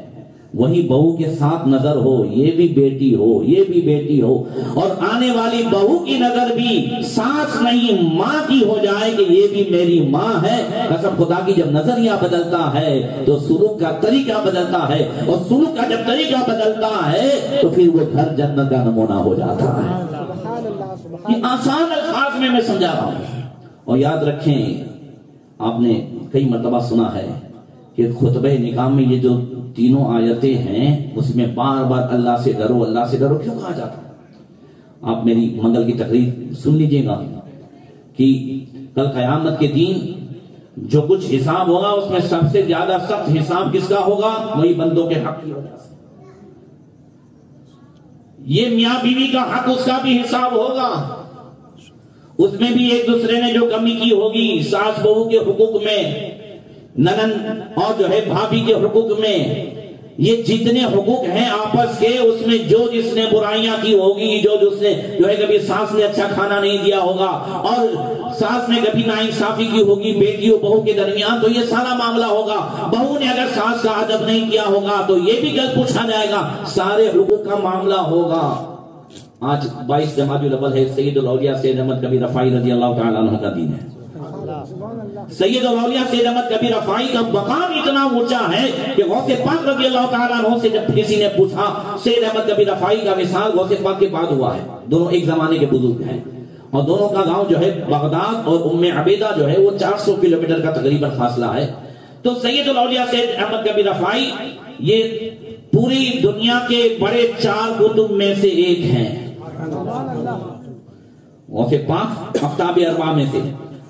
وہی بہو کے ساتھ نظر ہو، یہ بھی بیٹی ہو، یہ بھی بیٹی ہو، اور آنے والی بہو کی نظر بھی ساس نہیں ماں کی ہو جائے کہ یہ بھی میری ماں ہے۔ قسم خدا کی جب نظریہ بدلتا ہے تو سلوک کا طریقہ بدلتا ہے، اور سلوک کا جب طریقہ بدلتا ہے تو پھر وہ گھر جنت کا نمونہ ہو جاتا ہے۔ یہ آسان الفاظ میں سمجھا رہا ہوں، اور یاد رکھیں آپ نے کئی مرتبہ سنا ہے کہ خطبہ نکاح میں یہ جو تینوں آیتیں ہیں اس میں بار بار اللہ سے ڈرو، اللہ سے ڈرو کیوں کہا جاتا ہے؟ آپ میری منگل کی تقریر سن لیجئے گا کہ کل قیامت کے دن جو کچھ حساب ہوگا اس میں سب سے زیادہ سخت حساب کس کا ہوگا؟ وہی بندوں کے حق کی وجہ سے۔ یہ میاں بیوی کا حق، اس کا بھی حساب ہوگا، اس میں بھی ایک دوسرے نے جو کمی کی ہوگی، ساس بہو کے حقوق میں، ننن اور جو ہے بھابھی کے حقوق میں، یہ جتنے حقوق ہیں آپس کے، اس میں جو جس نے برائیاں کی ہوگی، جو جس نے جو ہے کبھی ساس نے اچھا کھانا نہیں دیا ہوگا، اور ساس نے کبھی ناانصافی کی ہوگی بیٹی اور بہو کے درمیان، تو یہ سارا معاملہ ہوگا۔ بہو نے اگر ساس کا ادب نہیں کیا ہوگا تو یہ بھی کل پوچھا جائے گا، سارے حقوق کا معاملہ ہوگا۔ آج 22 جمادی الاول ہے، سید الاولیاء سید احمد کبیر رفاعی رضی اللہ تعالی عنہ کا دن ہے۔ سید الاولیاء سید احمد کبیر رفاعی کا مقام اتنا اونچا ہے کہ غوث پاک رضی اللہ تعالیٰ عنہ سے جب کسی نے پوچھا، سید احمد کبیر رفاعی کا وصال غوث پاک کے بعد ہوا ہے، دونوں ایک زمانے کے بزرگ ہیں، اور دونوں کا گاؤں جو ہے بغداد اور ام عبیدہ جو ہے وہ 400 کلومیٹر کا تقریباً فاصلہ ہے۔ تو سید الاولیاء سید احمد کبیر رفاعی یہ پوری دنیا کے بڑے 4 کتب میں سے ایک ہیں، غوث پاک افتاب اربعہ میں سے،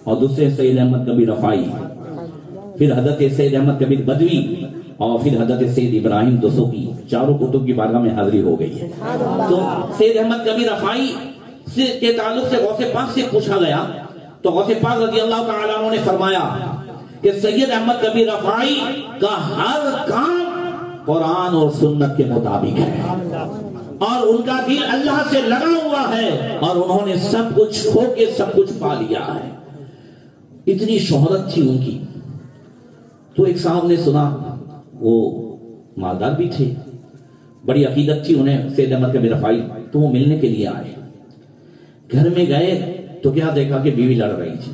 اور دوسرے سید احمد کبیر رفاعی، پھر حضرت سید احمد کبیر بدوی، اور پھر حضرت سید ابراہیم دسوقی، چاروں کتب کی بارگاہ میں حاضری ہو گئی ہے۔ تو سید احمد کبیر رفاعی کے تعلق سے غوث پاک سے پوچھا گیا تو غوث پاک رضی اللہ تعالیٰ عنہ نے فرمایا کہ سید احمد کبیر رفاعی کا ہر کام قرآن اور سنت کے مطابق ہے، اور ان کا دل اللہ سے لگا ہوا ہے، اور انہوں نے سب کچھ کھو کے سب کچھ پا لیا ہے۔ اتنی شہرت تھی ان کی۔ تو ایک صاحب نے سنا، وہ مالدار بھی تھے، بڑی عقیدت تھی انہیں سید احمد کبیر رفاعی، تو وہ ملنے کے لیے آئے۔ گھر میں گئے تو کیا دیکھا کہ بیوی لڑ رہی تھی،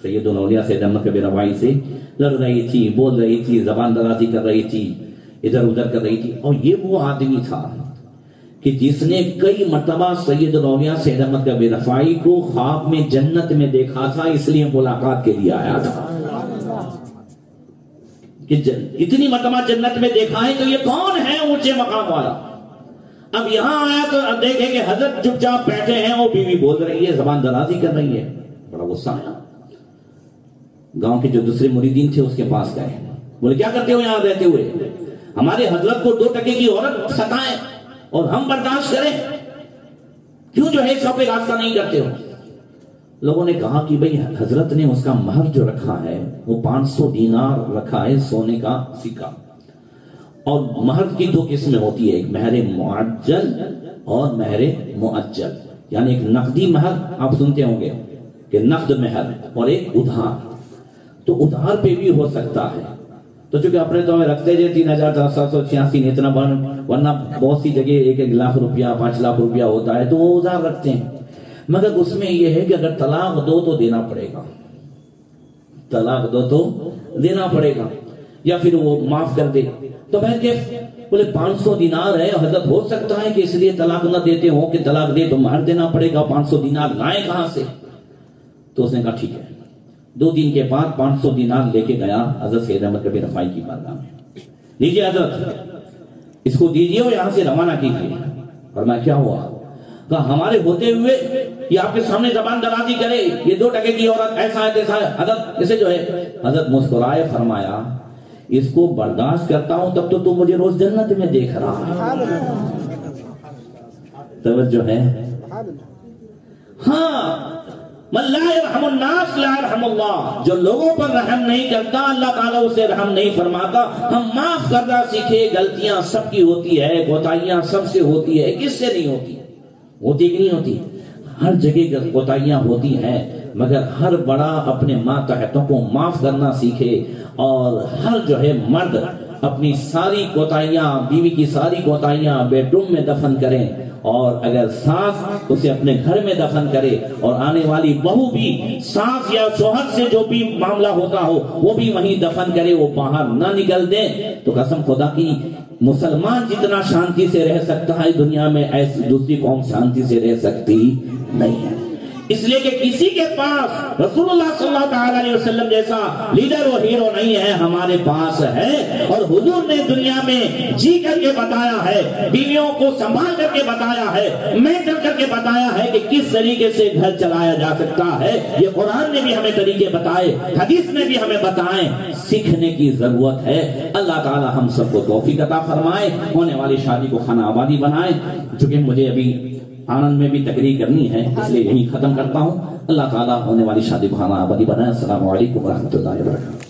سید الاولیاء سید احمد کبیر رفاعی سے لڑ رہی تھی، بول رہی تھی، زبان درازی کر رہی تھی، ادھر ادھر کر رہی تھی۔ اور یہ وہ آدمی تھا کہ جس نے کئی مرتبہ سید الاولیاء سید احمد کبیر رفاعی کو خواب میں جنت میں دیکھا تھا، اس لیے ملاقات کے لیے آیا تھا کہ اتنی مرتبہ جنت میں دیکھا ہے تو یہ کون ہے اونچے مقام والا۔ اب یہاں آیا تو اب دیکھیں کہ حضرت چپ چاپ بیٹھے ہیں، وہ بیوی بول رہی ہے، زبان درازی کر رہی ہے، بڑا غصہ آیا۔ گاؤں کے جو دوسرے مریدین تھے اس کے پاس گئے، بولے کیا کرتے ہو یہاں رہتے ہوئے، ہمارے حضرت کو 2 ٹکے کی عورت ستائیں اور ہم برداشت کریں، کیوں جو ہے اس پہ راستہ نہیں کرتے ہو؟ لوگوں نے کہا کہ بھئی حضرت نے اس کا مہر جو رکھا ہے وہ 500 دینار رکھا ہے، سونے کا سکہ، اور مہر کی 2 قسمیں ہوتی ہے، ایک مہر معجل اور مہر مؤجل، یعنی ایک نقدی مہر آپ سنتے ہوں گے کہ نقد مہر، اور ایک ادھار۔ تو ادھار پہ بھی ہو سکتا ہے، تو چونکہ اپنے تو ہمیں رکھتے جائے 3,786 نے اتنا بن، ورنہ بہت سی جگہ 1 لاکھ روپیہ 5 لاکھ روپیہ ہوتا ہے تو وہ ادھار رکھتے ہیں، مگر اس میں یہ ہے کہ اگر طلاق دو تو دینا پڑے گا، طلاق دو تو دینا پڑے گا، یا پھر وہ معاف کر دے۔ تو میں کہ بولے 500 دینار ہے، حضرت ہو سکتا ہے کہ اس لیے طلاق نہ دیتے ہو کہ طلاق دے تو مہر دینا پڑے گا، 500 دینار لائیں کہاں سے؟ تو اس نے کہا ٹھیک ہے۔ 2 دن کے بعد 500 دینار لے کے گیا حضرت سید احمد کبیر رفاعی کی بارگاہ میں، لیجیے حضرت اس کو دیجیے اور یہاں سے روانہ کیجیے۔ اور میں کیا ہوا؟ کہا ہمارے ہوتے ہوئے یہ آپ کے سامنے زبان درازی کرے، یہ 2 ٹکے کی عورت، ایسا ہے تیسا ہے، حضرت اسے جو ہے، حضرت مسکرائے فرمایا اس کو برداشت کرتا ہوں تب تو مجھے روز جنت میں دیکھ رہا ہے۔ توجہ ہے؟ ہاں، من لا يرحم الناس لا يرحم اللہ، جو لوگوں پر رحم نہیں کرتا اللہ تعالیٰ اسے رحم نہیں فرماتا۔ ہم معاف کرنا سیکھے، غلطیاں سب کی ہوتی ہے، کوتاہیاں سب سے ہوتی ہے، کس سے نہیں ہوتی؟ ہوتی کہ نہیں ہوتی؟ ہر جگہ کوتاہیاں ہوتی ہیں، مگر ہر بڑا اپنے ماتحتوں کو معاف کرنا سیکھے، اور ہر جو ہے مرد اپنی ساری کوتاہیاں، بیوی کی ساری کوتاہیاں بیڈ روم میں دفن کریں، اور اگر ساس اسے اپنے گھر میں دفن کرے، اور آنے والی بہو بھی ساس یا شوہر سے جو بھی معاملہ ہوتا ہو وہ بھی وہیں دفن کرے، وہ باہر نہ نکل دیں، تو قسم خدا کی مسلمان جتنا شانتی سے رہ سکتا ہے دنیا میں، ایسی دوسری قوم شانتی سے رہ سکتی نہیں ہے۔ اس لیے کہ کسی کے پاس رسول اللہ صلی اللہ علیہ وسلم جیسا لیڈر و ہیرو نہیں ہے، ہمارے پاس ہے، اور حضور نے دنیا میں جی کر کے بتایا ہے، بیویوں کو سنبھال کر کے بتایا ہے، مینٹن کر کے بتایا ہے کہ کس طریقے سے گھر چلایا جا سکتا ہے۔ یہ قرآن نے بھی ہمیں طریقے بتائے، حدیث نے بھی ہمیں بتائے، سیکھنے کی ضرورت ہے۔ اللہ تعالی ہم سب کو توفیق عطا فرمائے، ہونے والی شادی کو خانہ آبادی بنائے۔ چونکہ مجھے ابھی آنند میں بھی تقریر کرنی ہے، اس لیے یہیں ختم کرتا ہوں۔ اللہ تعالیٰ ہونے والی شادی کو خانہ آبادی بنائے۔ السلام علیکم ورحمۃ اللہ وبرکاتہ۔